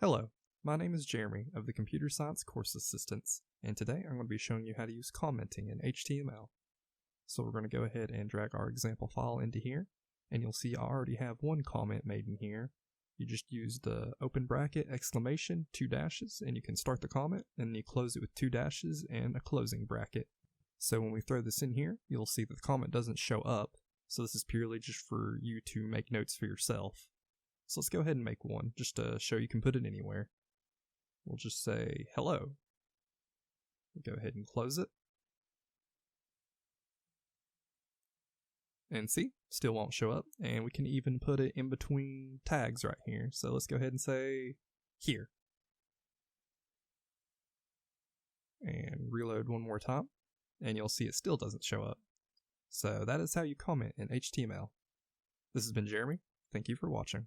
Hello, my name is Jeremy of the Computer Science Course Assistants, and today I'm going to be showing you how to use commenting in HTML. So we're going to go ahead and drag our example file into here, and you'll see I already have one comment made in here. You just use the open bracket, exclamation, 2 dashes, and you can start the comment, and then you close it with 2 dashes and a closing bracket. So when we throw this in here, you'll see that the comment doesn't show up, so this is purely just for you to make notes for yourself. So let's go ahead and make one, just to show you can put it anywhere. We'll just say, hello. We'll go ahead and close it. And see, still won't show up. And we can even put it in between tags right here. So let's go ahead and say, here. And reload one more time. And you'll see it still doesn't show up. So that is how you comment in HTML. This has been Jeremy. Thank you for watching.